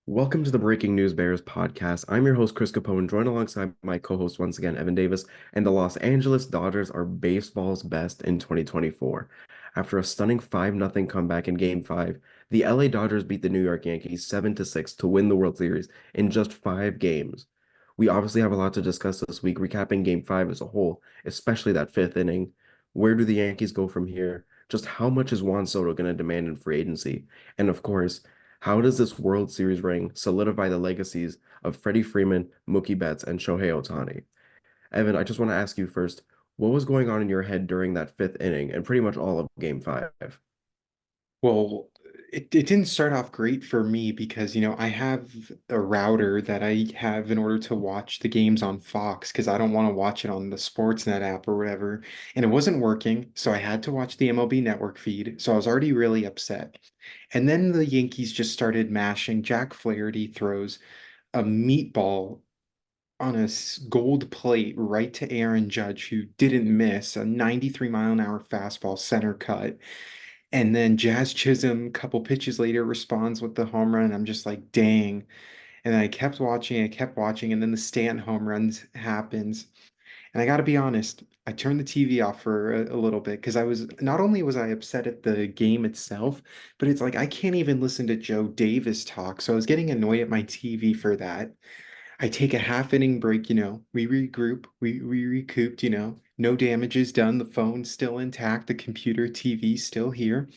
Welcome to the Breaking News Bears podcast. I'm your host, Chris Capone, joined alongside my co-host once again, Evan Davis, and the Los Angeles Dodgers are baseball's best in 2024. After a stunning 5-0 comeback in Game 5, the LA Dodgers beat the New York Yankees 7-6 to win the World Series in just 5 games. We obviously have a lot to discuss this week, recapping Game 5 as a whole, especially that fifth inning. Where do the Yankees go from here? Just how much is Juan Soto going to demand in free agency? And of course, how does this World Series ring solidify the legacies of Freddie Freeman, Mookie Betts, and Shohei Ohtani? Evan, I just want to ask you first, what was going on in your head during that fifth inning and pretty much all of Game 5? Well, it didn't start off great for me because, I have a router that I have in order to watch the games on Fox because I don't want to watch it on the Sportsnet app or whatever. And it wasn't working, so I had to watch the MLB Network feed. So I was already really upset. And then the Yankees just started mashing. Jack Flaherty throws a meatball on a gold plate right to Aaron Judge, who didn't miss a 93-mile-an-hour fastball center cut. And then Jazz Chisholm, a couple pitches later, responds with the home run. I'm just like, dang. And I kept watching, and then the Stanton home runs happens. And I got to be honest, I turned the TV off for a little bit because I was not only was I upset at the game itself, but it's like I can't even listen to Joe Davis talk. So I was getting annoyed at my TV for that. I take a half inning break, we regroup, we recouped, no damages done, the phone's still intact, the computer, TV still here.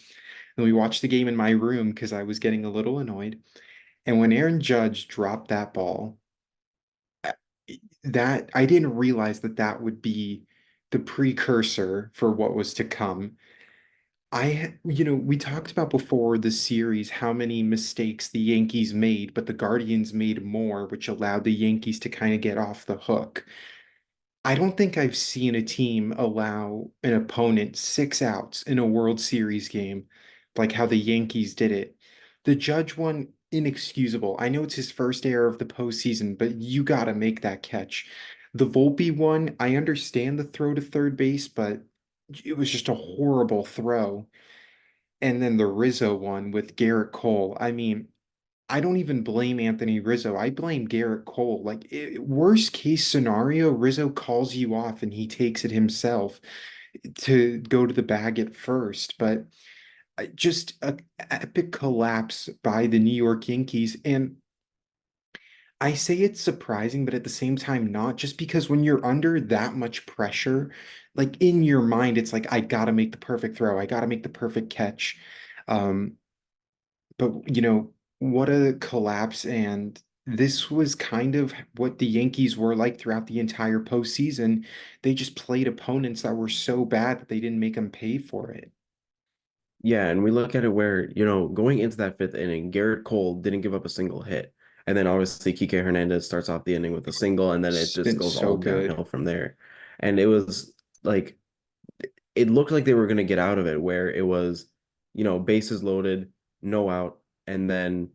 And we watched the game in my room because I was getting a little annoyed. And when Aaron Judge dropped that ball, uh, that I didn't realize that that would be the precursor for what was to come. We talked about before the series how many mistakes the Yankees made, but the Guardians made more, which allowed the Yankees to kind of get off the hook. I don't think I've seen a team allow an opponent 6 outs in a World Series game like how the Yankees did it. The Judge one, inexcusable. I know it's his first error of the postseason, but you got to make that catch. The Volpe one, I understand the throw to third base, but it was just a horrible throw. And then the Rizzo one with Garrett Cole. I mean, I don't even blame Anthony Rizzo. I blame Garrett Cole. Like, worst case scenario, Rizzo calls you off and he takes it himself to go to the bag at first. But just a epic collapse by the New York Yankees. And I say it's surprising, but at the same time, not just because when you're under that much pressure, like in your mind, it's like, I gotta make the perfect throw. I gotta make the perfect catch. Um, but what a collapse. And this was kind of what the Yankees were like throughout the entire postseason. They just played opponents that were so bad that they didn't make them pay for it. Yeah, and we look at it where, going into that fifth inning, Garrett Cole didn't give up a single hit. And then obviously Kike Hernandez starts off the inning with a single, and then it It's just been goes so all good. downhill from there. And it was like it looked like they were going to get out of it where it was, bases loaded, no out, and then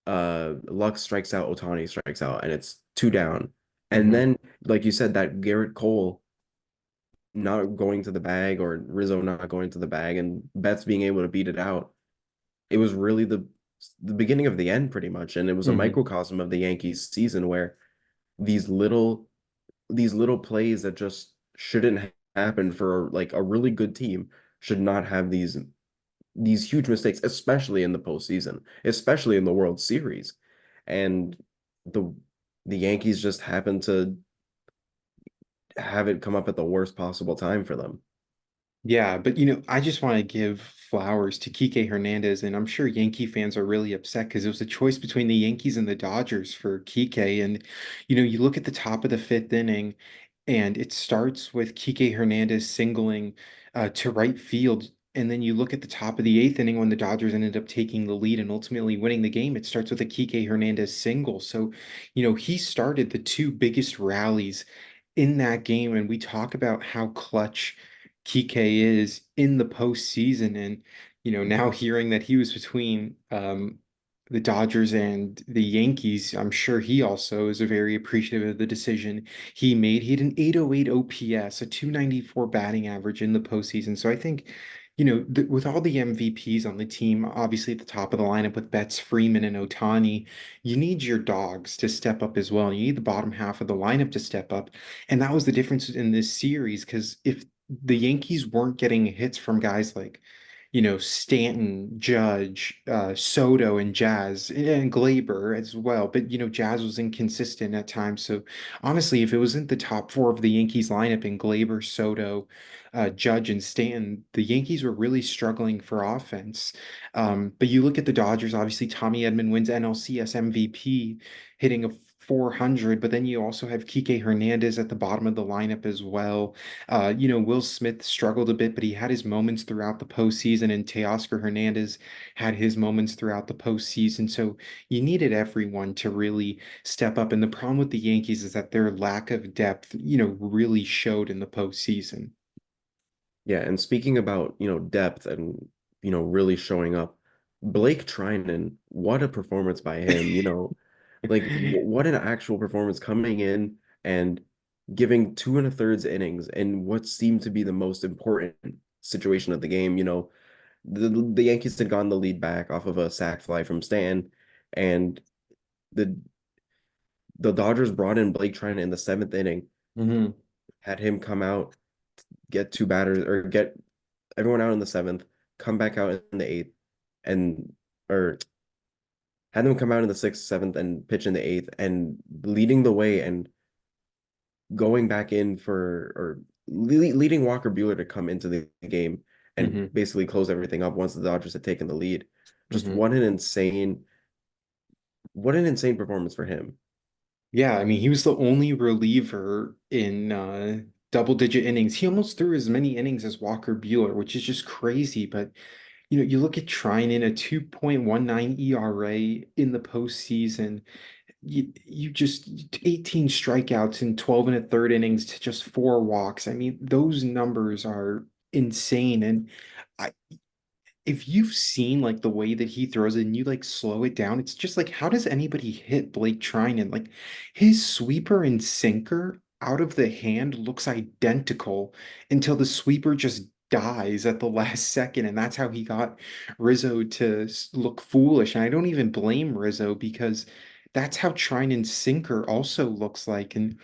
Lux strikes out, Ohtani strikes out, and it's two down. And Mhm. then, like you said, that Garrett Cole not going to the bag or Rizzo not going to the bag and Betts being able to beat it out, it was really the beginning of the end pretty much. And it was a Mhm. microcosm of the Yankees season where these little these little plays that just shouldn't happen for like a really good team should not have these huge mistakes, especially in the postseason, especially in the World Series. And the the Yankees just happened to have it come up at the worst possible time for them. Yeah, but I just want to give flowers to Kike Hernandez, and I'm sure Yankee fans are really upset because it was a choice between the Yankees and the Dodgers for Kike. And you look at the top of the fifth inning, and it starts with Kike Hernandez singling to right field. And then you look at the top of the eighth inning when the Dodgers ended up taking the lead and ultimately winning the game. It starts with a Kike Hernandez single. So, he started the two biggest rallies in that game. And we talk about how clutch Kike is in the postseason. And, now hearing that he was between the Dodgers and the Yankees, I'm sure he also is very appreciative of the decision he made. He had an 808 OPS, a 294 batting average in the postseason. So I think with all the MVPs on the team, obviously at the top of the lineup with Betts, Freeman, and Ohtani, you need your dogs to step up as well. You need the bottom half of the lineup to step up. And that was the difference in this series, because if the Yankees weren't getting hits from guys like, Stanton, Judge, Soto, and Jazz, and Glaber as well. But, Jazz was inconsistent at times. So honestly, if it wasn't the top four of the Yankees lineup in Glaber, Soto, Judge, and Stanton, the Yankees were really struggling for offense. But you look at the Dodgers, obviously, Tommy Edman wins NLCS MVP, hitting a 400, but then you also have Kike Hernandez at the bottom of the lineup as well. Will Smith struggled a bit, but he had his moments throughout the postseason, and Teoscar Hernandez had his moments throughout the postseason. So you needed everyone to really step up. And the problem with the Yankees is that their lack of depth, really showed in the postseason. Yeah, and speaking about, depth and, really showing up, Blake Trinan, what a performance by him, like what an actual performance coming in and giving 2 1/3 innings in what seemed to be the most important situation of the game. The Yankees had gotten the lead back off of a sac fly from Stan, and the the Dodgers brought in Blake Trinan in the seventh inning, Hmm. had him come out, get two batters or get everyone out in the seventh, come back out in the eighth, and or had them come out in the sixth, seventh, and pitch in the eighth, and leading the way and going back in for or leading Walker Buehler to come into the game and Hmm. basically close everything up once the Dodgers had taken the lead. Just Hmm. what an insane performance for him. Yeah, I mean, he was the only reliever in double-digit innings. He almost threw as many innings as Walker Buehler, which is just crazy. But you look at Trinan, a 2.19 ERA in the postseason. You just 18 strikeouts in 12 and a third innings to just four walks. I mean, those numbers are insane. And I, if you've seen like the way that he throws it and you like slow it down, it's just like, how does anybody hit Blake Trinan? Like his sweeper and sinker out of the hand looks identical until the sweeper just dies at the last second. And that's how he got Rizzo to look foolish. And I don't even blame Rizzo because that's how Trinan's sinker also looks like. And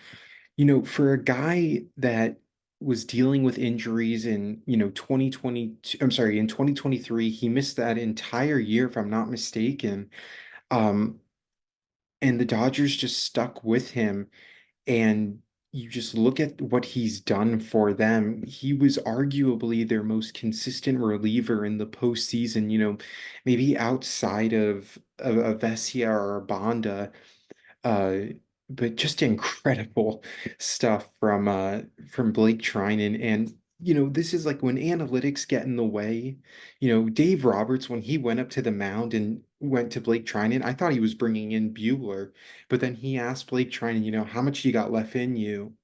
for a guy that was dealing with injuries in, 2022, I'm sorry, in 2023, he missed that entire year, if I'm not mistaken. Um, and the Dodgers just stuck with him. And you just look at what he's done for them. He was arguably their most consistent reliever in the postseason, maybe outside of Vesia or Banda. Uh, but just incredible stuff from Blake Trinan. And this is like when analytics get in the way. Dave Roberts, when he went up to the mound and went to Blake Trinan, I thought he was bringing in Bueller, but then he asked Blake Trinan, how much you got left in you?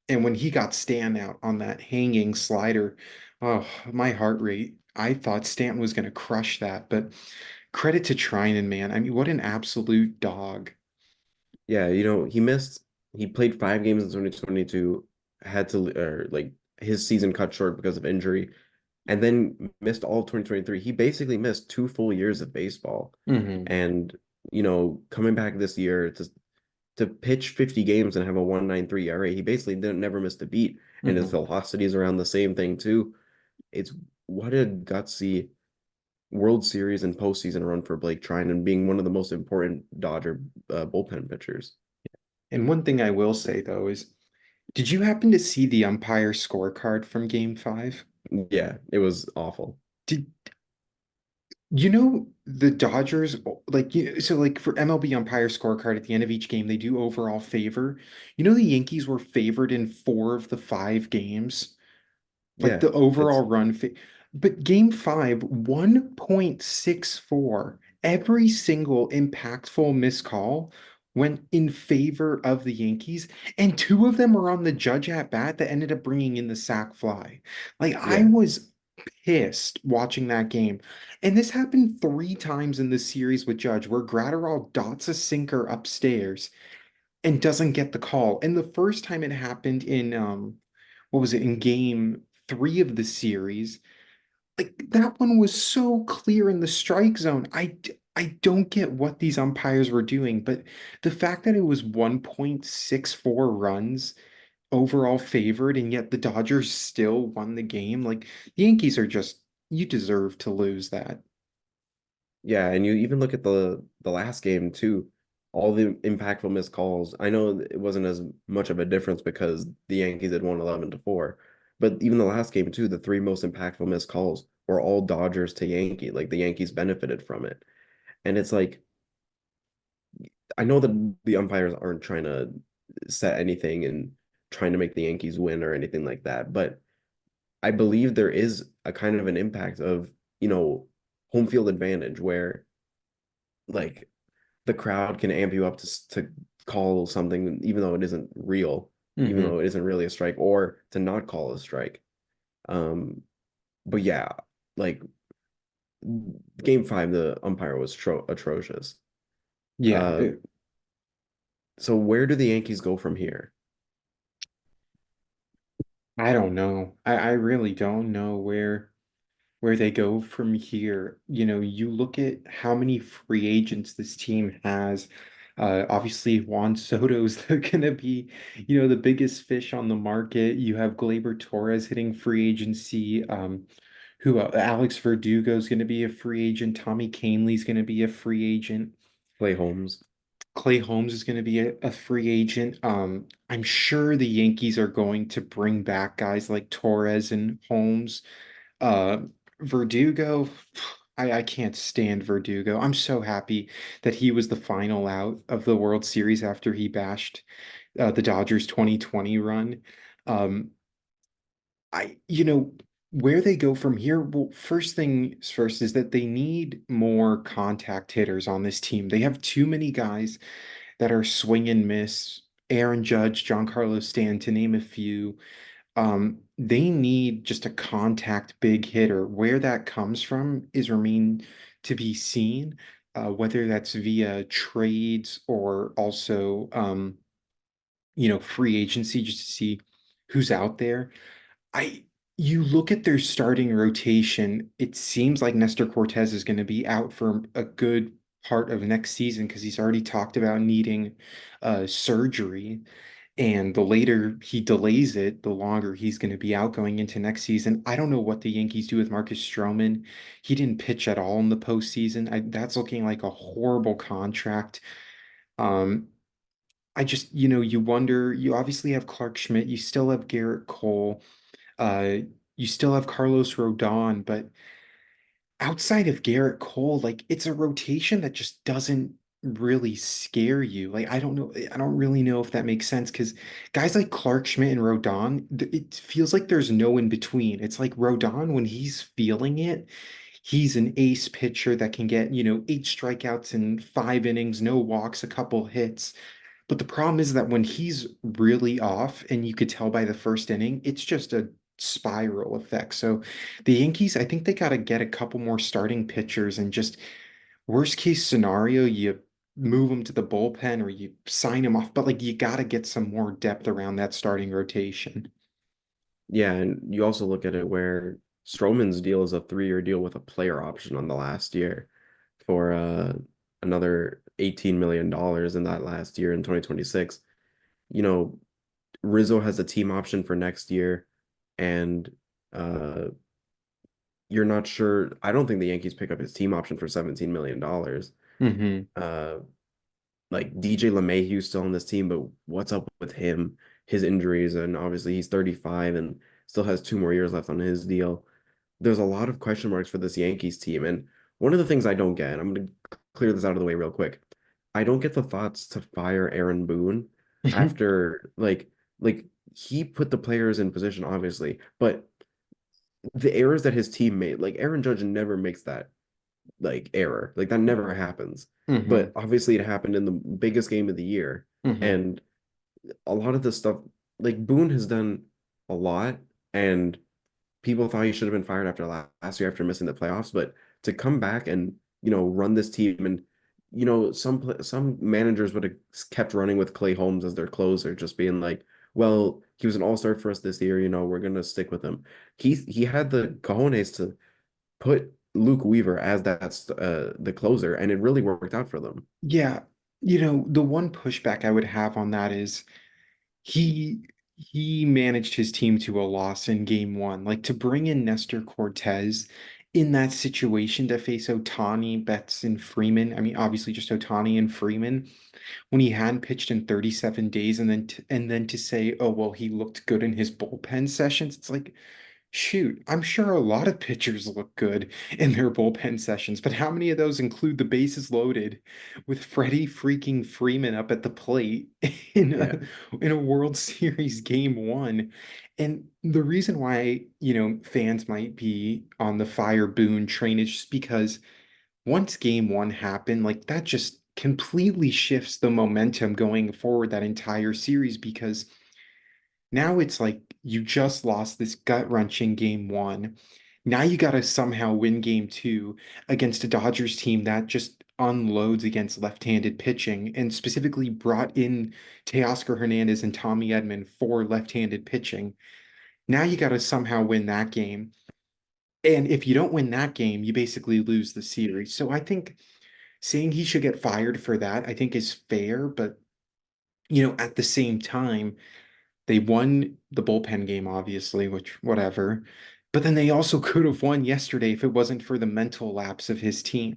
And when he got Stan out on that hanging slider, oh, my heart rate. I thought Stanton was going to crush that, but credit to Trinan, man. I mean, what an absolute dog. Yeah, he played 5 games in 2022, had to or like his season cut short because of injury, and then missed all of 2023. He basically missed 2 full years of baseball. Hmm. And, coming back this year to pitch 50 games and have a 1.93 ERA, he basically didn't never missed a beat. And his Hmm. velocity is around the same thing too. It's what a gutsy World Series and postseason run for Blake Trinan, being one of the most important Dodger bullpen pitchers. And one thing I will say though is, did you happen to see the umpire scorecard from Game 5? Yeah, it was awful. Did the Dodgers like so like for MLB umpire scorecard at the end of each game they do overall favor. The Yankees were favored in four of the five games. Like Yeah, the overall it's run. But game five, 1.64, every single impactful missed call went in favor of the Yankees, and two of them were on the Judge at bat that ended up bringing in the sac fly. Like I yeah. was pissed watching that game. And this happened three times in this series with Judge, where Gratterall dots a sinker upstairs and doesn't get the call. And the first time it happened in what was it, in game three of the series, like that one was so clear in the strike zone. I don't get what these umpires were doing, but the fact that it was 1.64 runs overall favored, and yet the Dodgers still won the game. Like the Yankees are just, you deserve to lose that. Yeah, and you even look at the last game too, all the impactful missed calls. I know it wasn't as much of a difference because the Yankees had won 11-4, but even the last game too, the three most impactful missed calls were all Dodgers to Yankee. Like the Yankees benefited from it. And it's like I know that the umpires aren't trying to set anything and trying to make the Yankees win or anything like that, but I believe there is a kind of an impact of, home field advantage where like the crowd can amp you up to call something even though it isn't real, even Hmm. though it isn't really a strike, or to not call a strike. Um, but yeah, like game five, the umpire was atrocious. Yeah, Uh, so where do the Yankees go from here? I don't know. I really don't know where they go from here. You know, you look at how many free agents this team has. Obviously, Juan Soto's going to be, the biggest fish on the market. You have Gleyber Torres hitting free agency. Who Alex Verdugo is going to be a free agent. Tommy Kahnle's going to be a free agent. Clay Holmes. Clay Holmes is going to be a free agent. I'm sure the Yankees are going to bring back guys like Torres and Holmes. Uh, Verdugo, I can't stand Verdugo. I'm so happy that he was the final out of the World Series after he bashed the Dodgers 2020 run. Um, where they go from here, well, first things first is that they need more contact hitters on this team. They have too many guys that are swing and miss. Aaron Judge, Giancarlo Stanton, to name a few. They need just a contact big hitter. Where that comes from is remain to be seen, whether that's via trades or also, free agency, just to see who's out there. I You look at their starting rotation, it seems like Nestor Cortez is going to be out for a good part of next season because he's already talked about needing surgery. And the later he delays it, the longer he's going to be out going into next season. I don't know what the Yankees do with Marcus Stroman. He didn't pitch at all in the postseason. That's looking like a horrible contract. Um, I just, you wonder, you obviously have Clark Schmidt, you still have Garrett Cole, uh, you still have Carlos Rodon, but outside of Garrett Cole, like it's a rotation that just doesn't really scare you. Like I don't know, I don't really know if that makes sense because guys like Clark Schmidt and Rodon, it feels like there's no in between. It's like Rodon when he's feeling it, he's an ace pitcher that can get, eight strikeouts in 5 innings, no walks, a couple hits. But the problem is that when he's really off, and you could tell by the first inning, it's just a spiral effect. So the Yankees, I think they got to get a couple more starting pitchers and just worst case scenario, you move them to the bullpen or you sign them off. But like you got to get some more depth around that starting rotation. Yeah, and you also look at it where Stroman's deal is a 3-year deal with a player option on the last year for another $18 million in that last year in 2026. You know, Rizzo has a team option for next year, and uh, you're not sure. I don't think the Yankees pick up his team option for $17 million. Hmm. Uh, like DJ LeMahieu's still on this team, but what's up with him? His injuries, and obviously he's 35 and still has 2 more years left on his deal. There's a lot of question marks for this Yankees team, and one of the things I don't get, and I'm going to clear this out of the way real quick. I don't get the thoughts to fire Aaron Boone after like he put the players in position, obviously, but the errors that his team made, like Aaron Judge never makes that error. Like that never happens. Hmm. But obviously it happened in the biggest game of the year. Hmm. And a lot of the stuff, like Boone has done a lot, and people thought he should have been fired after last year after missing the playoffs. But to come back and run this team, and some managers would have kept running with Clay Holmes as their closer, just being like, he was an all-star for us this year. We're gonna stick with him. He had the cojones to put Luke Weaver as the closer, and it really worked out for them. Yeah, the one pushback I would have on that is he he managed his team to a loss in game one. Like to bring in Nestor Cortez in that situation to face Ohtani, Betts, and Freeman. I mean, obviously just Ohtani and Freeman when he hadn't pitched in 37 days, and then to say, oh well, he looked good in his bullpen sessions. It's like, shoot, I'm sure a lot of pitchers look good in their bullpen sessions, but how many of those include the bases loaded with Freddie freaking Freeman up at the plate in Yeah, a World Series game one? And the reason why, fans might be on the fire Boone train is just because once game one happened, like that just completely shifts the momentum going forward that entire series because now it's like you just lost this gut-wrenching game one. Now you got to somehow win game two against a Dodgers team that just unloads against left-handed pitching and specifically brought in Teoscar Hernandez and Tommy Edman for left-handed pitching. Now you got to somehow win that game. And if you don't win that game, you basically lose the series. So I think saying he should get fired for that, I think is fair, but at the same time, they won the bullpen game, obviously, which whatever. But then they also could have won yesterday if it wasn't for the mental lapse of his team.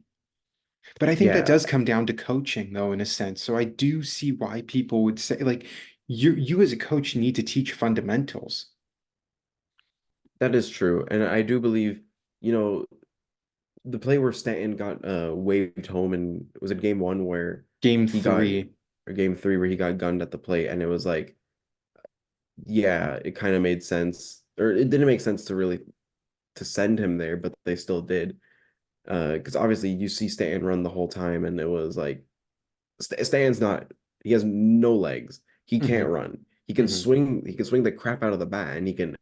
But I think that yeah, does come down to coaching, though, in a sense. So I do see why people would say, like, you as a coach need to teach fundamentals. that is true. And I do believe, you know, the play where Stanton got waved home, and was it game one where Game he got three. or game three where he got gunned at the plate, and it was like, yeah, it kind of made sense, or it didn't make sense to really to send him there, but they still did. Because obviously you see Stanton run the whole time, and it was like Stanton's not, he has no legs. He can't Hmm. run. Hmm. He can swing the crap out of the bat, and he can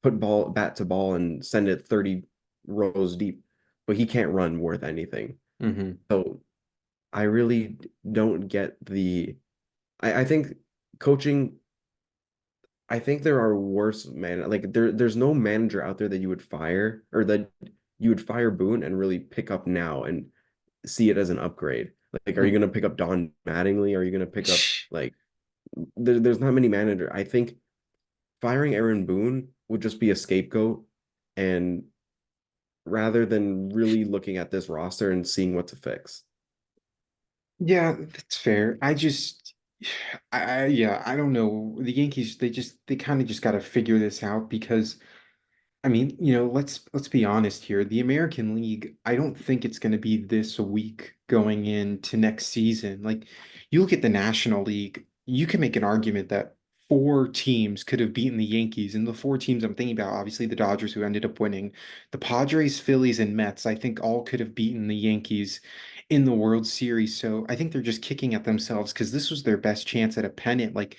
put bat to ball and send it 30 rows deep, but he can't run worth anything. Hmm. So I really don't get I think coaching, I think there are worse like there's no manager out there that you would fire, or that you would fire Boone and really pick up now and see it as an upgrade. Like, are you Hmm. gonna pick up Don Mattingly? Are you gonna pick up like there's not many manager. I think firing Aaron Boone would just be a scapegoat, and rather than really looking at this roster and seeing what to fix. Yeah, that's fair. Yeah, I don't know. The Yankees, they kind of just got to figure this out because I mean, let's be honest here. The American League, I don't think it's going to be this weak going into next season. Like, you look at the National League, you can make an argument that four teams could have beaten the Yankees, and the four teams I'm thinking about, obviously the Dodgers who ended up winning, the Padres, Phillies, and Mets, I think all could have beaten the Yankees in the World Series. So I think they're just kicking at themselves because this was their best chance at a pennant. Like,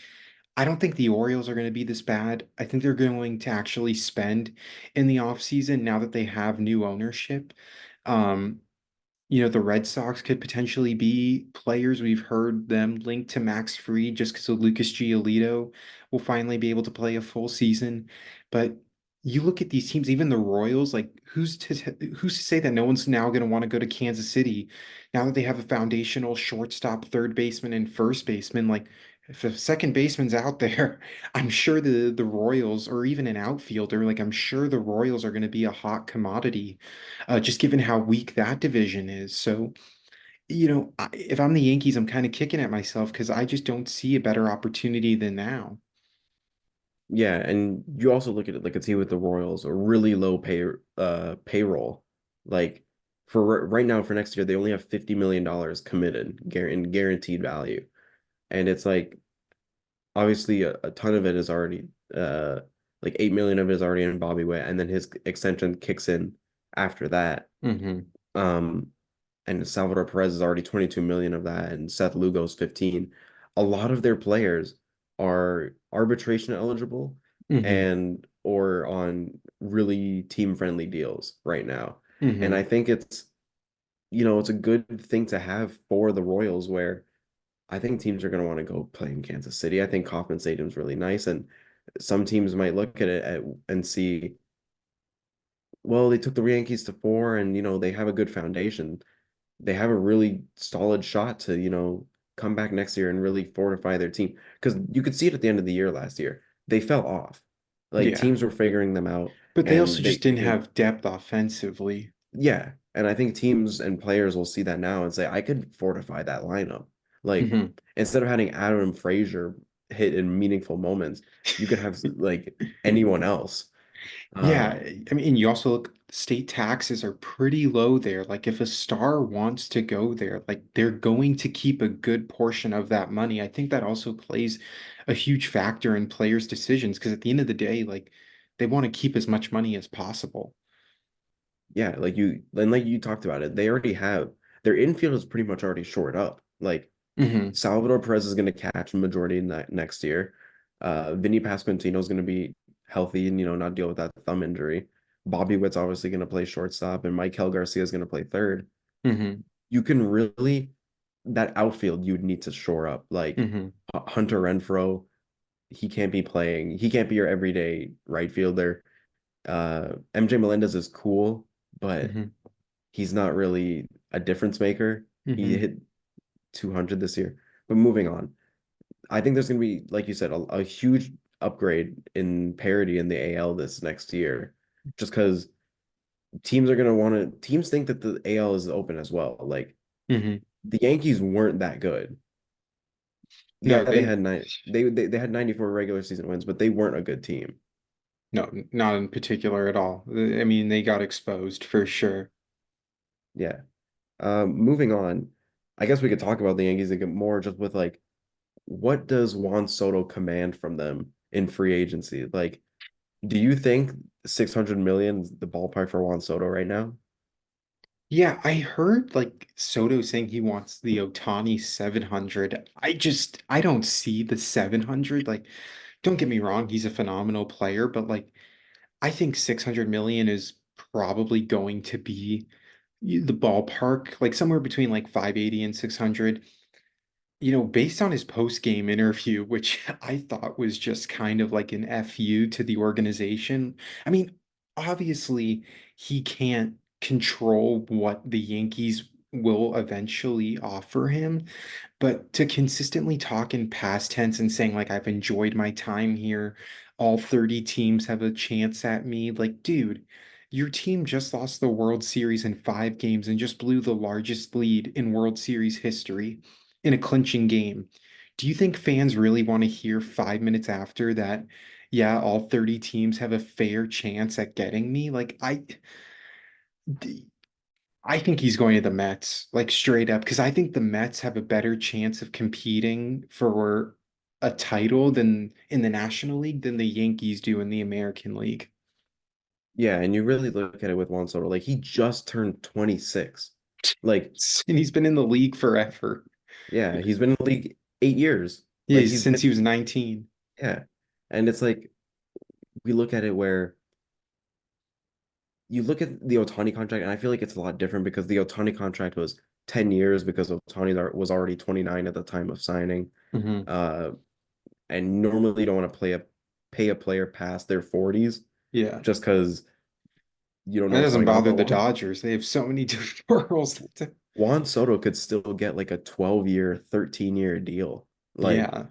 I don't think the Orioles are going to be this bad. I think they're going to actually spend in the offseason now that they have new ownership. Um, the Red Sox could potentially be players. We've heard them linked to Max Fried just because of Lucas Giolito will finally be able to play a full season. But you look at these teams, even the Royals, like who's to say that no one's now going to want to go to Kansas City now that they have a foundational shortstop, third baseman, and first baseman? Like if a second baseman's out there, I'm sure the Royals or even an outfielder, like I'm sure the Royals are going to be a hot commodity just given how weak that division is. So, if I'm the Yankees, I'm kind of kicking at myself because I just don't see a better opportunity than now. Yeah, and you also look at it like a team with the Royals, a really low payroll. Like for right now for next year, they only have $50 million committed in guaranteed value. And it's like obviously a ton of it is already like 8 million of it is already in Bobby Witt, and then his extension kicks in after that. Hmm. Um, and Salvador Perez is already 22 million of that, and Seth Lugo's 15. A lot of their players are arbitration eligible Hmm. and or on really team-friendly deals right now. And I Hmm. think it's a good thing to have for the Royals, where I think teams are going to want to go play in Kansas City. I think Kauffman Stadium's really nice, and some teams might look at it and see well, they took the Yankees to four, and they have a good foundation. They have a really solid shot to, come back next year and really fortify their team. Because you could see it at the end of the year last year. They fell off. Like Yeah. teams were figuring them out, But they also and just didn't have depth offensively. yeah. And I think teams and players will see that now and say, I could fortify that lineup. Like Hmm. instead of having Adam Frazier hit in meaningful moments, you could have like anyone else. Yeah, Um, I mean, and you also look, state taxes are pretty low there. Like, if a star wants to go there, like, they're going to keep a good portion of that money. I think that also plays a huge factor in players' decisions because at the end of the day, like, they want to keep as much money as possible. yeah, like you talked about it, they already have their infield is pretty much already shored up. Like Hmm. Salvador Perez is going to catch a majority in that next year. Vinny Pasquantino is going to be healthy and not deal with that thumb injury. Bobby Witt's obviously going to play shortstop, and Michael Garcia is going to play third. Hmm. You can really that outfield you would need to shore up. Like Hmm. Hunter Renfroe, he can't be playing. He can't be your everyday right fielder. MJ Melendez is cool, but Hmm. he's not really a difference maker. He Hmm. hit 200 this year. But moving on, I think there's going to be, like you said, a huge upgrade in parity in the AL this next year, just because teams are going to want to. Teams think that the AL is open as well. Like Hmm. the Yankees weren't that good. Yeah, No, they they had they had 94 regular season wins, but they weren't a good team. no, not in particular at all. I mean, they got exposed for sure. Yeah. Moving on, I guess we could talk about the Yankees a bit more just with like what does Juan Soto command from them in free agency? Like, do you think 600 million is the ballpark for Juan Soto right now? Yeah, I heard like Soto saying he wants the Ohtani 700. I don't see the 700. Like, don't get me wrong, he's a phenomenal player, but like I think 600 million is probably going to be the ballpark, like somewhere between like 580 and 600. Based on his post-game interview, which I thought was just kind of like an FU to the organization. I mean, obviously, he can't control what the Yankees will eventually offer him, but to consistently talk in past tense and saying, like, I've enjoyed my time here, all 30 teams have a chance at me, like, dude, your team just lost the World Series in 5 games and just blew the largest lead in World Series history in a clinching game. Do you think fans really want to hear 5 minutes after that? Yeah, all 30 teams have a fair chance at getting me. I think he's going to the Mets, like straight up, because I think the Mets have a better chance of competing for a title than in the National League than the Yankees do in the American League. Yeah, and you really look at it with Juan Soto, like he just turned 26. Like, And he's been in the league forever. yeah, he's been in the league 8 years. Yeah, Like he's since been, he was 19. yeah. And it's like we look at it where you look at the Ohtani contract, and I feel like it's a lot different because the Ohtani contract was 10 years because Ohtani was already 29 at the time of signing. Hmm. Uh, and normally you don't want to pay a player past their 40s Yeah. just because you don't know That what's doesn't going on. bother But the Dodgers. They have so many deferrals. Juan Soto could still get like a 12-year, 13-year deal. Like Yeah.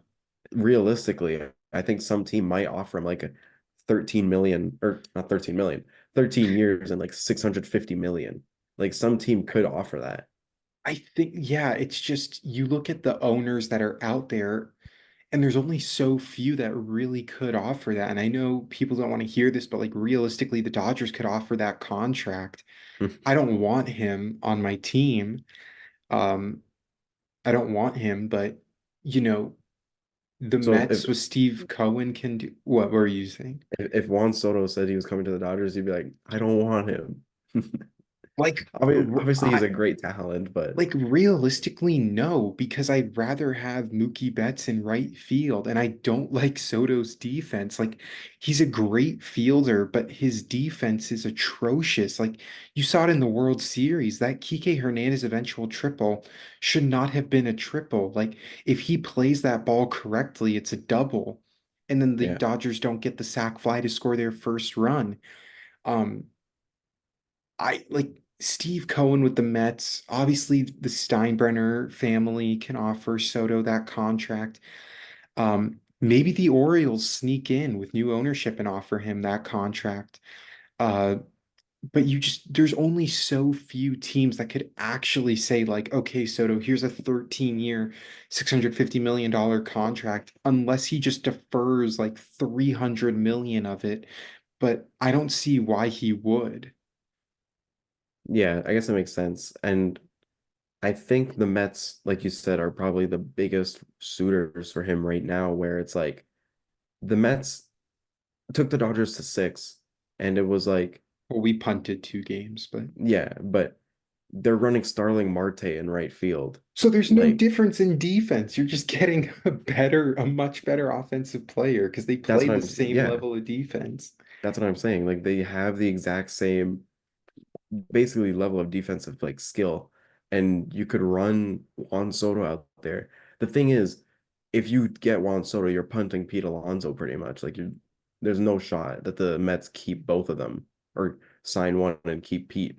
realistically, I think some team might offer him like a 13 million or not 13 million, 13 years and like 650 million. Like some team could offer that. I think, yeah, it's just you look at the owners that are out there, and there's only so few that really could offer that. And I know people don't want to hear this, but like realistically, the Dodgers could offer that contract. I don't want him on my team. Um, I don't want him, but you know, the So if Mets with Steve Cohen can do what were you saying? if Juan Soto said he was coming to the Dodgers, you'd be like, I don't want him. Like, Obviously, he's a great talent, but Like realistically, no, because I'd rather have Mookie Betts in right field, and I don't like Soto's defense. Like he's a great fielder, but his defense is atrocious. Like you saw it in the World Series, that Kike Hernandez eventual triple should not have been a triple. Like if he plays that ball correctly, it's a double, and then the yeah. Dodgers don't get the sac fly to score their first run. Um, I like Steve Cohen with the Mets. Obviously, the Steinbrenner family can offer Soto that contract. Maybe the Orioles sneak in with new ownership and offer him that contract. Uh, but there's only so few teams that could actually say, like, okay, Soto, here's a 13-year, $650 million contract, unless he just defers like 300 million of it. But I don't see why he would. Yeah, I guess that makes sense. And I think the Mets, like you said, are probably the biggest suitors for him right now, where it's like the Mets took the Dodgers to six, and it was like, Well, we punted 2 games, but yeah, but they're running Starling Marte in right field. so there's no Like, difference in defense. You're just getting a much better offensive player because they that's play what the I'm, same yeah, level of defense. that's what I'm saying. Like, they have the exact same, basically, level of defensive, like, skill, and you could run Juan Soto out there. The thing is, if you get Juan Soto, you're punting Pete Alonso pretty much. Like, there's no shot that the Mets keep both of them or sign one and keep Pete.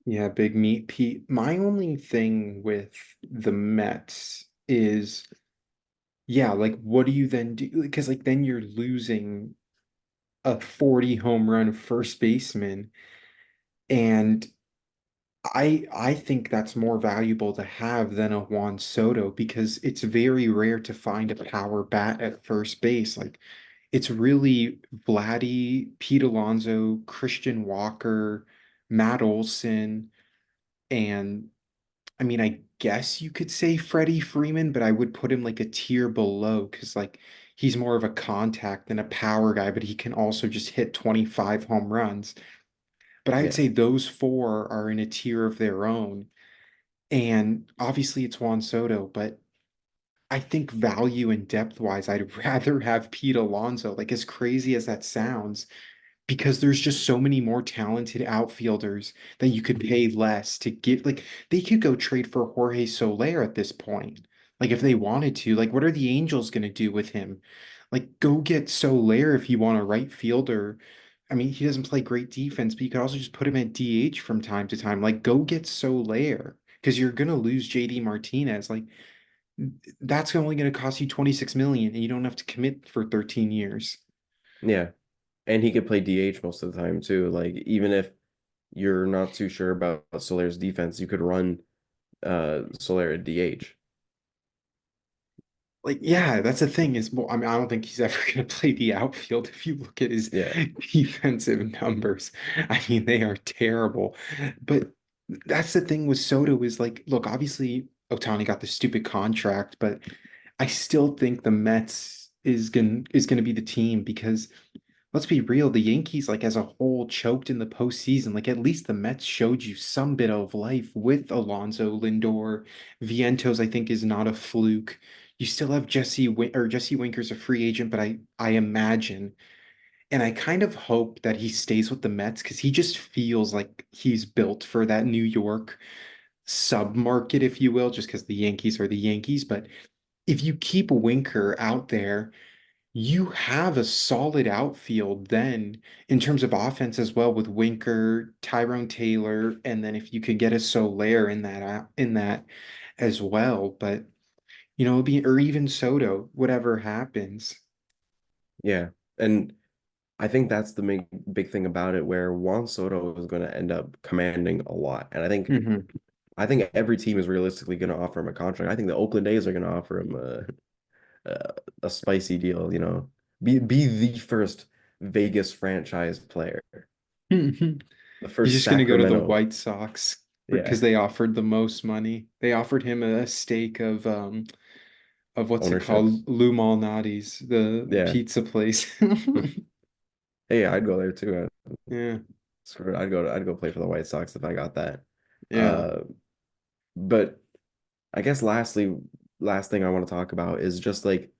Yeah, big meat Pete. My only thing with the Mets is, yeah, like what do you then do? Because like then you're losing a 40 home run first baseman, and I think that's more valuable to have than a Juan Soto because it's very rare to find a power bat at first base. Like it's really Vladdy, Pete Alonso, Christian Walker, Matt Olson, and I mean, I guess you could say Freddie Freeman, but I would put him like a tier below because like he's more of a contact than a power guy, but he can also just hit 25 home runs. But I'd Yeah. say those four are in a tier of their own. And obviously it's Juan Soto, but I think value and depth wise, I'd rather have Pete Alonso. Like as crazy as that sounds, because there's just so many more talented outfielders that you could pay less to get. Like they could go trade for Jorge Soler at this point. Like if they wanted to, like what are the Angels going to do with him? Like go get Soler if you want a right fielder. I mean, he doesn't play great defense, but you could also just put him at DH from time to time. Like go get Soler because you're going to lose JD Martinez. Like that's only going to cost you 26 million and you don't have to commit for 13 years. Yeah. And he could play DH most of the time too. Like, even if you're not too sure about Soler's defense, you could run Soler at DH. Like, yeah, that's the thing is, well, I mean, I don't think he's ever going to play the outfield if you look at his Yeah. defensive numbers. I mean, they are terrible. But that's the thing with Soto is like, look, obviously Ohtani got the stupid contract, but I still think the Mets is gonna be the team because let's be real, the Yankees, like as a whole, choked in the postseason. Like at least the Mets showed you some bit of life with Alonso, Lindor, Vientos. I think is not a fluke. You still have Jesse Winker's a free agent, but I imagine and I kind of hope that he stays with the Mets because he just feels like he's built for that New York sub-market, if you will, just because the Yankees are the Yankees. But if you keep Winker out there you have a solid outfield then in terms of offense as well with Winker, Tyrone Taylor, and then if you could get a Soler in that as well. But it'll be or even Soto, whatever happens. Yeah. And I think that's the big thing about it, where Juan Soto is going to end up commanding a lot. And Hmm. I think every team is realistically going to offer him a contract. I think the Oakland A's are going to offer him a spicy deal, Be the first Vegas franchise player, He's the first just gonna go to the Sacramento. White Sox because Yeah, they offered the most money. They offered him a stake of what's it ownerships. called? Lou Malnati's, the Yeah. pizza place. Hey, I'd go there too. Yeah. Screw it. I'd go play for the White Sox if I got that. Yeah. Uh, but I guess last thing I want to talk about is just like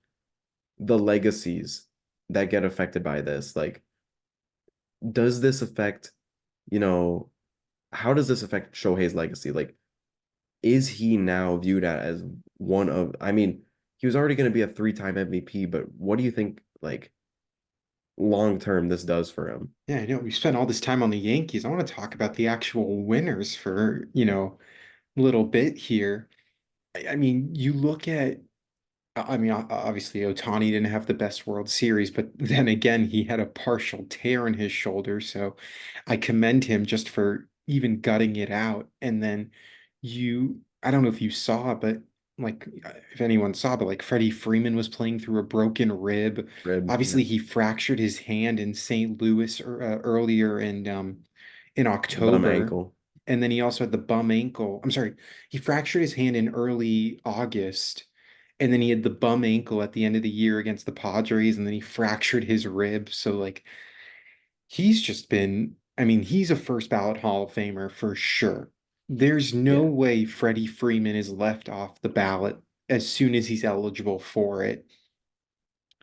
the legacies that get affected by this. Like, does this affect, you know, how does this affect Shohei's legacy? Like, is he now viewed as one of, I mean, he was already going to be a three-time MVP, but what do you think, like, long term this does for him. Yeah, I know we spent all this time on the Yankees. I want to talk about the actual winners for, a little bit here. I mean, you look at I mean, obviously, Ohtani didn't have the best World Series, but then again, he had a partial tear in his shoulder. So I commend him just for even gutting it out. And then I don't know if you saw, but like, if anyone saw, but like Freddie Freeman was playing through a broken rib. Rib, yeah. Obviously, he fractured his hand in St. Louis earlier in The bum October. ankle. And then he also had the bum ankle. I'm sorry, he fractured his hand in early August, and then he had the bum ankle at the end of the year against the Padres, and then he fractured his rib. So like he's just been, I mean, he's a first ballot Hall of Famer for sure. There's no Yeah. way Freddie Freeman is left off the ballot as soon as he's eligible for it.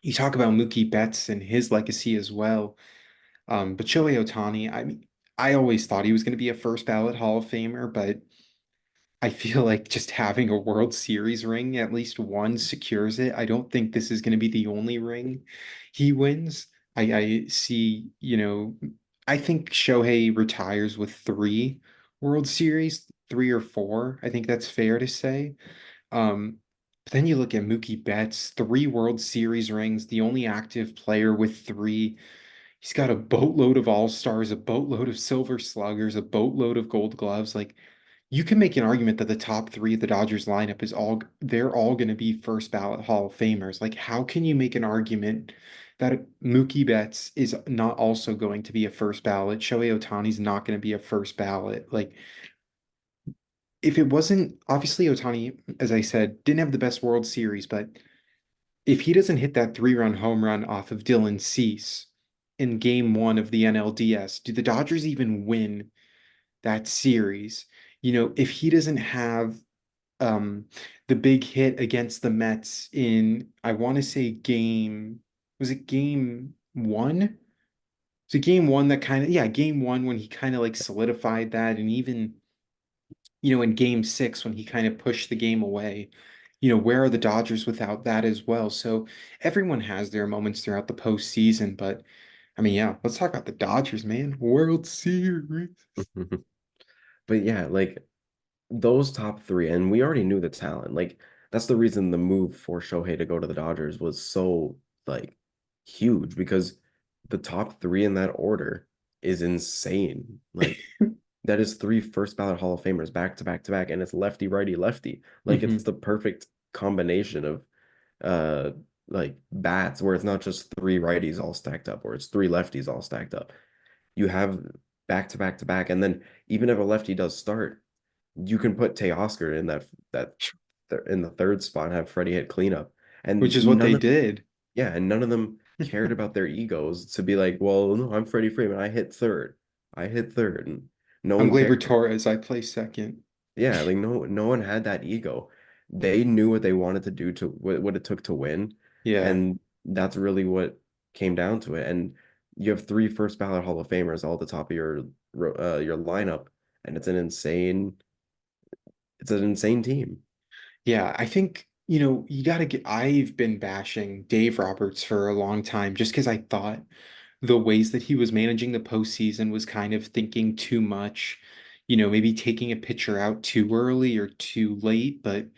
You talk about Mookie Betts and his legacy as well. But Shohei Ohtani, I mean, I always thought he was going to be a first ballot Hall of Famer, but I feel like just having a World Series ring, at least one, secures it. I don't think this is going to be the only ring he wins. I see, I think Shohei retires with three World Series, three or four. I think that's fair to say. Um, but then you look at Mookie Betts, three World Series rings, the only active player with three. He's got a boatload of all-stars, a boatload of silver sluggers, a boatload of gold gloves. Like you can make an argument that the top three of the Dodgers lineup they're all going to be first ballot Hall of Famers. Like, how can you make an argument that Mookie Betts is not also going to be a first ballot? Shohei Ohtani's not going to be a first ballot. Like, if it wasn't obviously Ohtani, as I said, didn't have the best World Series, but if he doesn't hit that 3-run home run off of Dylan Cease in game one of the NLDS, do the Dodgers even win that series? If he doesn't have um the big hit against the Mets in I want to say was it game one? So game one that kind of yeah, game one when he kind of like solidified that, and even in game six when he kind of pushed the game away. Where are the Dodgers without that as well? So everyone has their moments throughout the postseason, but I mean, yeah, let's talk about the Dodgers, man. World Series. But yeah, like those top three, and we already knew the talent. Like that's the reason the move for Shohei to go to the Dodgers was so like huge because the top three in that order is insane. Like that is three first ballot Hall of Famers back to back to back, and it's lefty, righty, lefty. Like it's Hmm. the perfect combination of uh like bats where it's not just three righties all stacked up, or it's three lefties all stacked up. You have back to back to back, and then even if a lefty does start, you can put Teoscar in that in the third spot and have Freddie hit cleanup. Which And is what they none of did. yeah, and none of them cared about their egos to be like, well, no, I'm Freddie Freeman. I hit third. I hit third. And no I'm one Gleyber cared. Torres. I play second. Yeah, like no one had that ego. They knew what they wanted to do to what it took to win, Yeah. and that's really what came down to it. And you have three first ballot Hall of Famers all at the top of your lineup, and it's an insane team. Yeah, I think, you got to get. I've been bashing Dave Roberts for a long time just because I thought the ways that he was managing the postseason was kind of thinking too much, maybe taking a pitcher out too early or too late. But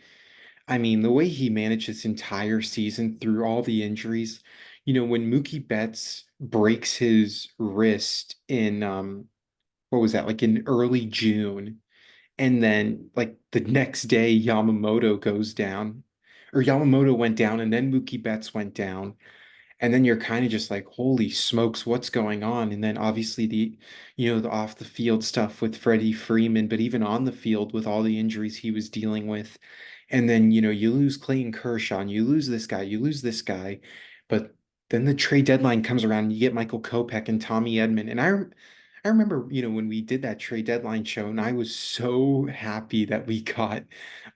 I mean, the way he managed this entire season through all the injuries, when Mookie Betts breaks his wrist in, what was that, like in early June? And then like the next day, Yamamoto goes down, or Yamamoto went down, and then Mookie Betts went down. And then you're kind of just like, holy smokes, what's going on? And then obviously the off the field stuff with Freddie Freeman, but even on the field with all the injuries he was dealing with. And then, you lose Clayton Kershaw, and you lose this guy, you lose this guy. But then the trade deadline comes around and you get Michael Kopech and Tommy Edman. And I remember, when we did that trade deadline show, and I was so happy that we got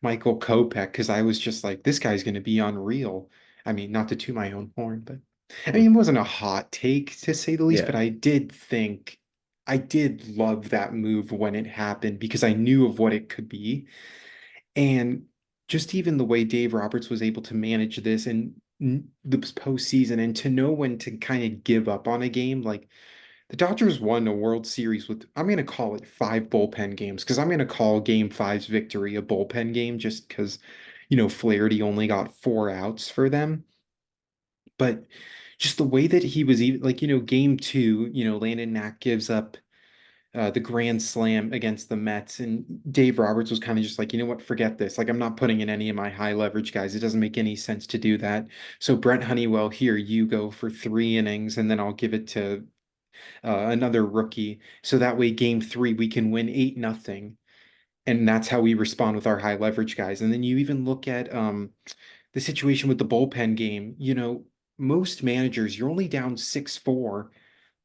Michael Kopech because I was just like, this guy's going to be unreal. I mean, not to toot my own horn, but I mean, it wasn't a hot take to say the least, but Yeah. I did love that move when it happened because I knew of what it could be. And just even the way Dave Roberts was able to manage this, and the postseason and to know when to kind of give up on a game. Like the Dodgers won a World Series with, I'm going to call it five bullpen games because I'm going to call Game Five's victory a bullpen game just because, Flaherty only got 4 outs for them. But just the way that he was even like, Game Two, Landon Knack gives up the grand slam against the Mets. And Dave Roberts was kind of just like, you know what, forget this. Like, I'm not putting in any of my high leverage guys. It doesn't make any sense to do that. So, Brent Honeywell, here you go for 3 innings, and then I'll give it to another rookie. So that way, game three, we can win 8-0. And that's how we respond with our high leverage guys. And then you even look at the situation with the bullpen game. Most managers, you're only down 6-4.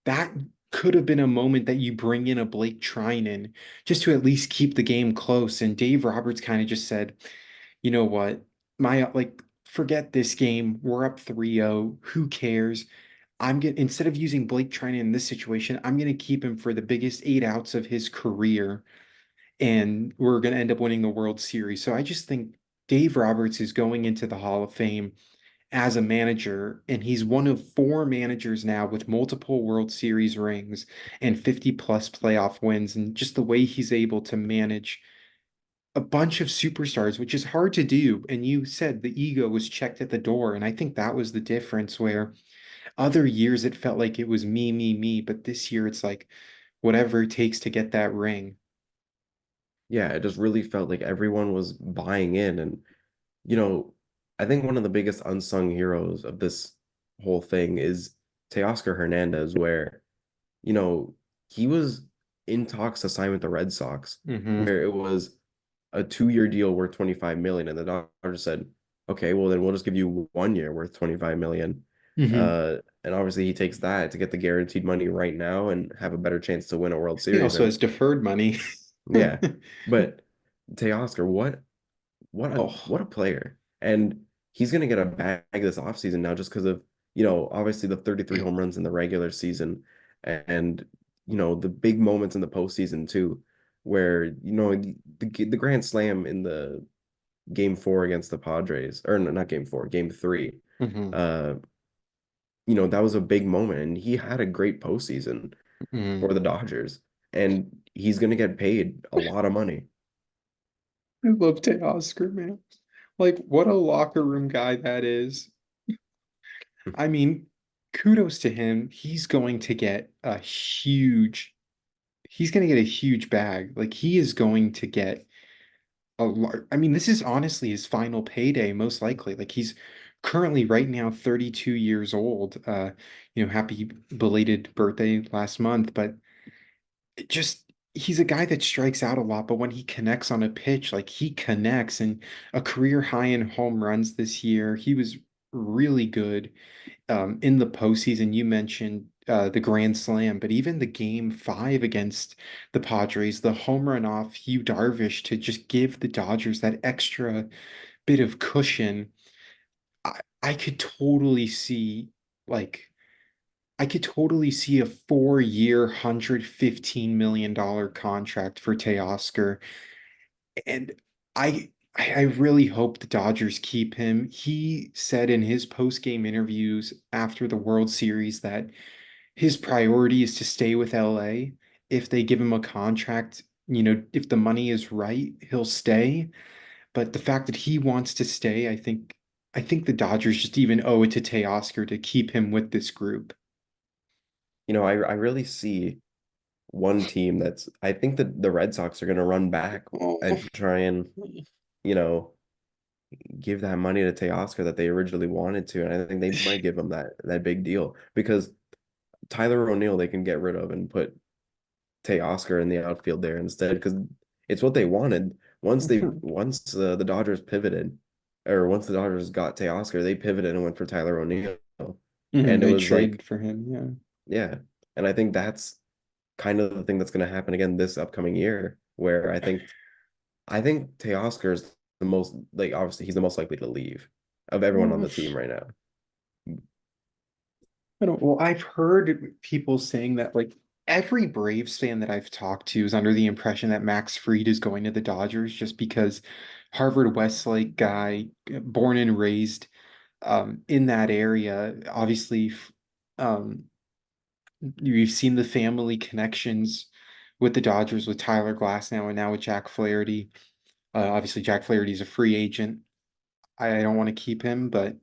That could have been a moment that you bring in a Blake Trinan just to at least keep the game close. And Dave Roberts kind of just said, you know what, forget this game. We're up 3-0. Who cares? Instead of using Blake Trinan in this situation, I'm gonna keep him for the biggest 8 outs of his career, and we're gonna end up winning the World Series. So I just think Dave Roberts is going into the Hall of Fame as a manager, and he's one of four managers now with multiple World Series rings and 50 plus playoff wins. And just the way he's able to manage a bunch of superstars, which is hard to do. And you said the ego was checked at the door. And I think that was the difference where other years it felt like it was me, me, me. But this year it's like whatever it takes to get that ring. Yeah, it just really felt like everyone was buying in. And, you know, I think one of the biggest unsung heroes of this whole thing is Teoscar Hernandez, where, you know, he was in talks to sign with the Red Sox, Hmm. where it was a 2-year deal worth 25 million, and the Dodgers said, okay, well then we'll just give you 1 year worth 25 million. Hmm. And obviously he takes that to get the guaranteed money right now and have a better chance to win a World He Series. also And has deferred money. yeah, but Teoscar, Oh. what a player. And he's gonna get a bag this offseason now just because of, obviously the 33 home runs in the regular season and the big moments in the postseason too, where the grand slam in the game 4 against the Padres, or no, not game 4, game 3. Hmm. Uh, that was a big moment, and he had a great postseason Hmm. for the Dodgers, and he's gonna get paid a lot of money. I love Teoscar, man. Like, what a locker room guy that is. I mean, kudos to him. He's going to get a huge bag. Like, he is going to get I mean, this is honestly his final payday, most likely. Like, he's currently right now 32 years old. Happy belated birthday last month, but it just, he's a guy that strikes out a lot, but when he connects on a pitch, like he connects, and a career high in home runs this year. He was really good in the postseason. You mentioned the Grand Slam, but even the Game 5 against the Padres, the home run off Hugh Darvish to just give the Dodgers that extra bit of cushion. I could totally see, like, I could totally see a 4-year, $115 million contract for Teoscar. And I really hope the Dodgers keep him. He said in his post-game interviews after the World Series that his priority is to stay with LA. If they give him a contract, if the money is right, he'll stay. But the fact that he wants to stay, I think the Dodgers just even owe it to Teoscar to keep him with this group. I really see one team I think that the Red Sox are going to run back Oh. and try and, you know, give that money to Teoscar that they originally wanted to. And I think they might give him that big deal because Tyler O'Neill they can get rid of and put Teoscar in the outfield there instead because it's what they wanted. Once the Dodgers pivoted, or once the Dodgers got Teoscar, they pivoted and went for Tyler O'Neill. Mhm, And it they was like, traded for him, yeah. yeah. And I think that's kind of the thing that's going to happen again this upcoming year, where I think Teoscar is the most, like, obviously he's the most likely to leave of everyone on Mm. the team right now. I don't, well, I've heard people saying that like every Braves fan that I've talked to is under the impression that Max Fried is going to the Dodgers just because Harvard Westlake guy, born and raised. in that area. Obviously, um, you've seen the family connections with the Dodgers with Tyler Glass now and now with Jack Flaherty. Obviously, Jack Flaherty is a free agent. I don't want to keep him, but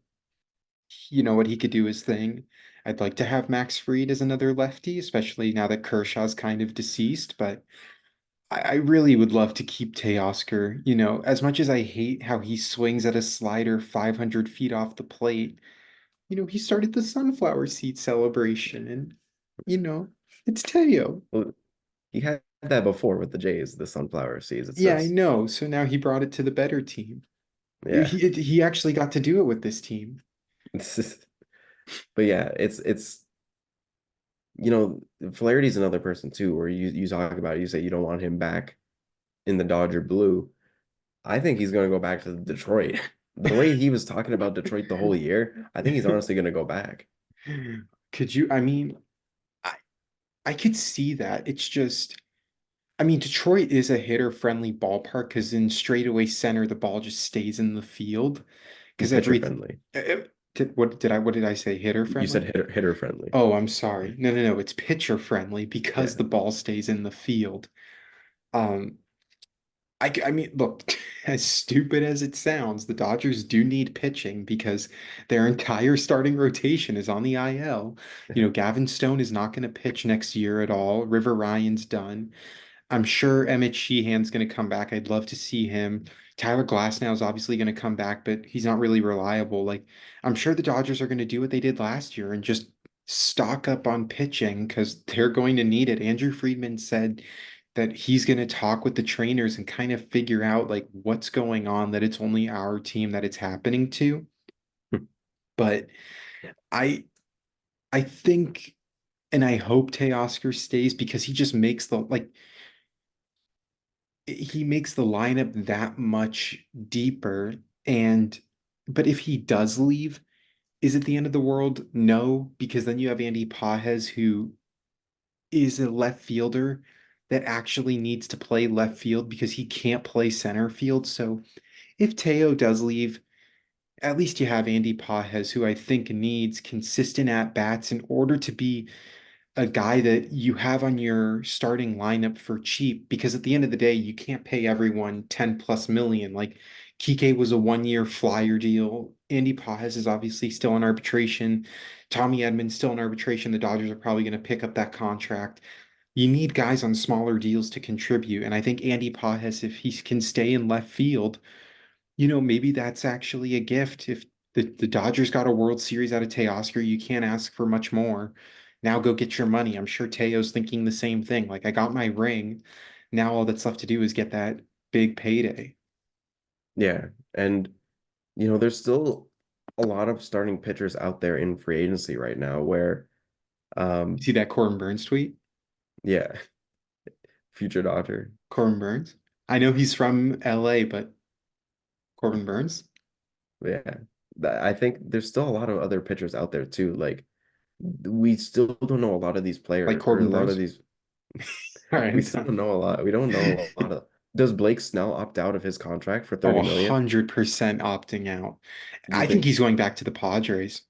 you know what, he could do his thing. I'd like to have Max Fried as another lefty, especially now that Kershaw's kind of deceased, but I really would love to keep Teoscar. You know, as much as I hate how he swings at a slider 500 feet off the plate, you know, he started the sunflower seed celebration, and, you know, it's Teo. Well, he had that before with the Jays, the sunflower seeds. It's Yeah, I just, know. So now he brought it to the better team. yeah. He actually got to do it with this team. But yeah, it's Flaherty's another person too, where you talk about it, you say you don't want him back in the Dodger blue. I think he's going to go back to Detroit. The way he was talking about Detroit the whole year, I think he's honestly going to go back. Could you, I mean, I I could see that. It's just, I mean, Detroit is a hitter-friendly ballpark because in straightaway center, the ball just stays in the field. And Because pitcher everything, friendly. what did I say? You said Hitter-friendly? hitter friendly. Oh, I'm sorry. No, no, no. It's pitcher-friendly because Yeah. the ball stays in the field. Um, I mean, look, as stupid as it sounds, the Dodgers do need pitching because their entire starting rotation is on the IL. You know, Gavin Stone is not going to pitch next year at all. River Ryan's done. I'm sure Emmett Sheehan's going to come back. I'd love to see him. Tyler Glasnow is obviously going to come back, but he's not really reliable. Like, I'm sure the Dodgers are going to do what they did last year and just stock up on pitching because they're going to need it. Andrew Friedman said that he's going to talk with the trainers and kind of figure out like what's going on, that it's only our team that it's happening to. But I I think and I hope Teoscar stays because he just makes the like he makes the lineup that much deeper. And but if he does leave, is it the end of the world? No, because then you have Andy Pajes, who is a left fielder that actually needs to play left field because he can't play center field. So if Teo does leave, at least you have Andy Pajes, who I think needs consistent at bats in order to be a guy that you have on your starting lineup for cheap, because at the end of the day, you can't pay everyone 10 plus million. Like Kike was a 1 year flyer deal. Andy Pajes is obviously still in arbitration. Tommy Edmonds still in arbitration. The Dodgers are probably going to pick up that contract. You need guys on smaller deals to contribute. And I think Andy Pajes, if he can stay in left field, you know, maybe that's actually a gift. If the Dodgers got a World Series out of Teoscar, you can't ask for much more. Now go get your money. I'm sure Teo's thinking the same thing. Like, I got my ring. Now all that's left to do is get that big payday. Yeah. And there's still a lot of starting pitchers out there in free agency right now where You um see that Corbin Burns tweet? yeah, future Dodger. Corbin Burns? I know he's from LA, but Corbin Burns? Yeah. I think there's still a lot of other pitchers out there too. Like we still don't know a lot of these Like players or a Corbin lot of Burns? these All right, we I'm still done. don't know a lot. We don't know a lot of Does Blake Snell opt out of his contract for Oh, 30 million? 100% opting out. Do you I think think he's going back to the Padres.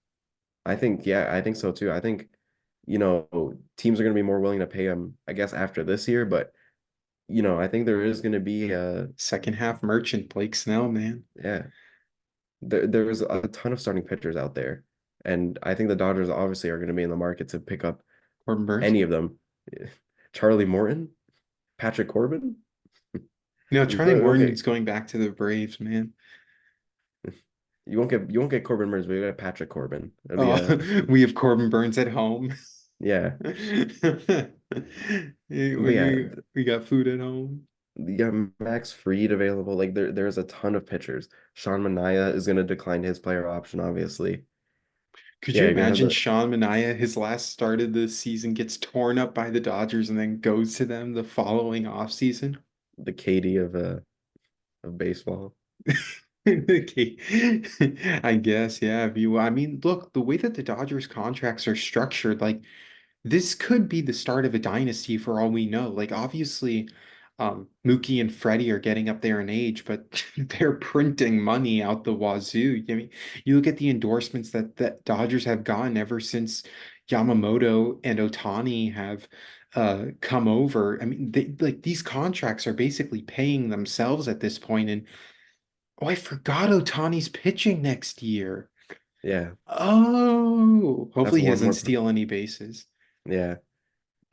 I think yeah, I think so too. I think teams are going to be more willing to pay him, I guess, after this year, but I think there is going to be Second half merchant, Blake Snell, man. yeah, there's a ton of starting pitchers out there, and I think the Dodgers obviously are going to be in the market to pick up Corbin Burns. any of them. Charlie Morton, Patrick Corbin. No, We Charlie probably won't Morton's get going back to the Braves, man. you won't get Corbin Burns, but you get Patrick Corbin. It'll be Oh, a we have Corbin Burns at home. yeah, We, but yeah, we got food at home. you got Max Fried available. Like there's a ton of pitchers. Sean Manaea is going to decline his player option, obviously. Could Yeah, you you're gonna have imagine Sean Manaea, his last start of the season gets torn up by the Dodgers and then goes to them the following offseason? the KD of baseball. Okay. I guess, yeah. If you, I mean, look, the way that the Dodgers contracts are structured, like this could be the start of a dynasty for all we know. Like, obviously, Mookie and Freddie are getting up there in age, but they're printing money out the wazoo. I mean, you look at the endorsements that Dodgers have gotten ever since Yamamoto and Ohtani have come over. I mean, like these contracts are basically paying themselves at this point. And oh, I forgot Ohtani's pitching next year. Yeah, Oh, that's hopefully he one doesn't more. steal any bases. Yeah,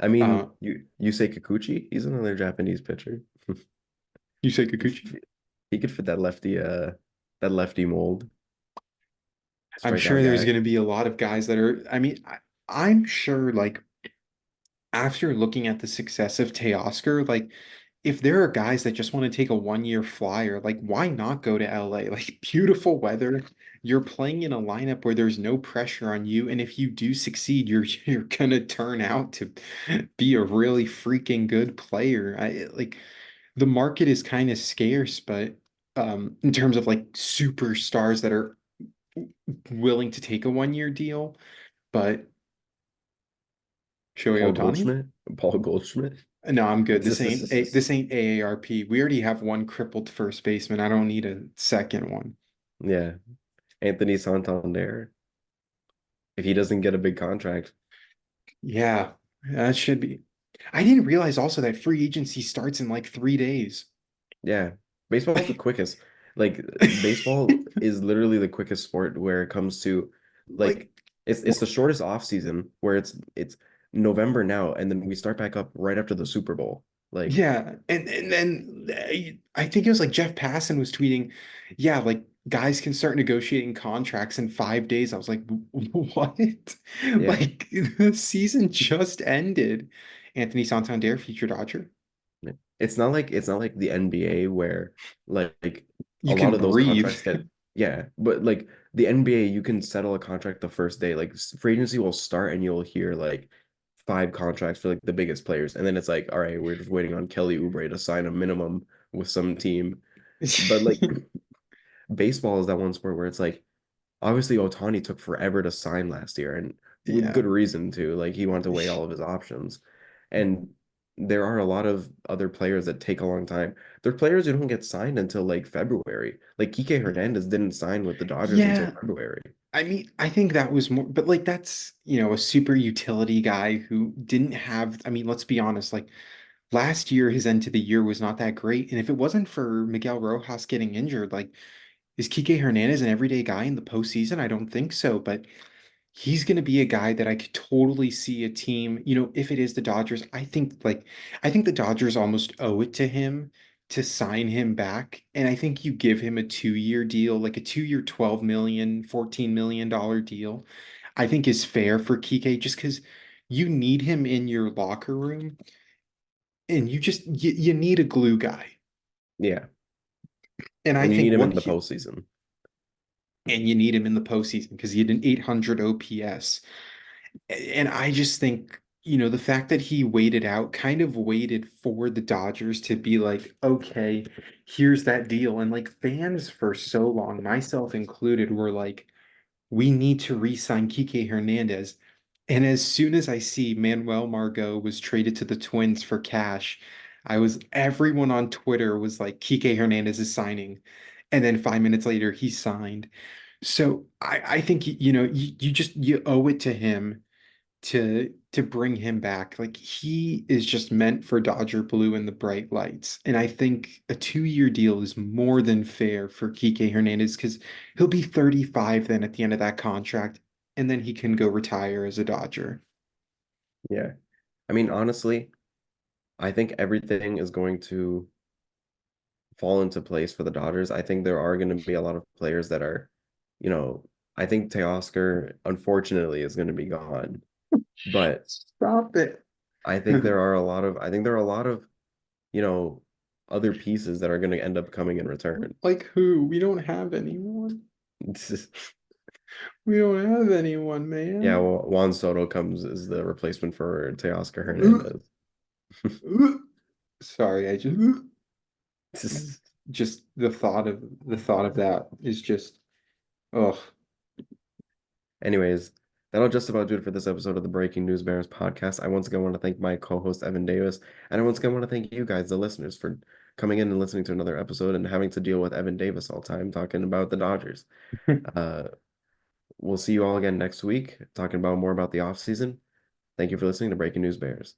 I Uh, mean, you say Kikuchi, he's another Japanese pitcher. you say He Kikuchi? could he could fit that lefty mold, I'm strikeout sure there's guy. going to be a lot of guys that are, I mean, I'm sure like after looking at the success of Teoscar, like if there are guys that just want to take a 1 year flyer, like why not go to LA? Like beautiful weather. You're playing in a lineup where there's no pressure on you, and if you do succeed, you're gonna turn out to be a really freaking good player. I like the market is kind of scarce, but in terms of like superstars that are willing to take a 1 year deal, but Shohei Paul Ohtani? Goldschmidt, Paul Goldschmidt. No, I'm good. This ain't AARP. We already have one crippled first baseman. I don't need a second one. Yeah, Anthony Santander. If he doesn't get a big contract, Yeah, that should be. I didn't realize also that free agency starts in like 3 days. yeah, baseball's the quickest. Like baseball is literally the quickest sport where it comes to Like, like it's the shortest off season where it's November now and then we start back up right after the Super Bowl. Like yeah, and then I think it was like Jeff Passan was tweeting, yeah, like guys can start negotiating contracts in 5 days. I was like, what? yeah. Like the season just ended. Anthony Santander, future Dodger. It's not like the NBA where like a You lot can of those breathe. contracts get yeah, but like the NBA you can settle a contract the first day. Like free agency will start and you'll hear like five contracts for like the biggest players and then it's like all right, we're just waiting on Kelly Oubre to sign a minimum with some team. But like baseball is that one sport where it's like obviously Ohtani took forever to sign last year and with Yeah. good reason too. Like he wanted to weigh all of his options. And there are a lot of other players that take a long time. There are players who don't get signed until like February. Like Kike Hernandez didn't sign with the Dodgers until Yeah. February. I mean, I think that was more, but like that's, a super utility guy who didn't have, I mean, let's be honest, like last year, his end to the year was not that great. And if it wasn't for Miguel Rojas getting injured, like, is Kike Hernandez an everyday guy in the postseason? I don't think so, but he's going to be a guy that I could totally see a team, if it is the Dodgers, I think the Dodgers almost owe it to him to sign him back. And I think you give him a 2 year deal, like a 2 year, 12 million, $14 million deal, I think is fair for Kike just because you need him in your locker room and you need a glue guy. Yeah. And I And you need think him in what the he, postseason. and you need him in the postseason because he had an 800 OPS. And I just think, the fact that he waited out, kind of waited for the Dodgers to be like, okay, here's that deal. And like fans for so long, myself included, were like, we need to re-sign Kike Hernandez. And as soon as I see Manuel Margot was traded to the Twins for cash, everyone on Twitter was like, Kike Hernandez is signing. And then 5 minutes later, he signed. So I think, you owe it to him to bring him back. Like he is just meant for Dodger blue and the bright lights. And I think a 2 year deal is more than fair for Kike Hernandez because he'll be 35 then at the end of that contract, and then he can go retire as a Dodger. Yeah. I mean, honestly, I think everything is going to fall into place for the Dodgers. I think there are going to be a lot of players that are, you know, I think Teoscar, unfortunately, is going to be gone. But Stop it. I think there are a lot of, you know, other pieces that are going to end up coming in return. Like who? We don't have anyone. It's just- We don't have anyone, yeah, man. well, Juan Soto comes as the replacement for Teoscar Hernandez. Sorry, I just the thought of that is just, oh. Anyways, that'll just about do it for this episode of the Breaking News Bears podcast. I once again want to thank my co-host Evan Davis, and I once again want to thank you guys, the listeners, for coming in and listening to another episode and having to deal with Evan Davis all time talking about the Dodgers. Uh, we'll see you all again next week, talking about more about the offseason. Thank you for listening to Breaking News Bears.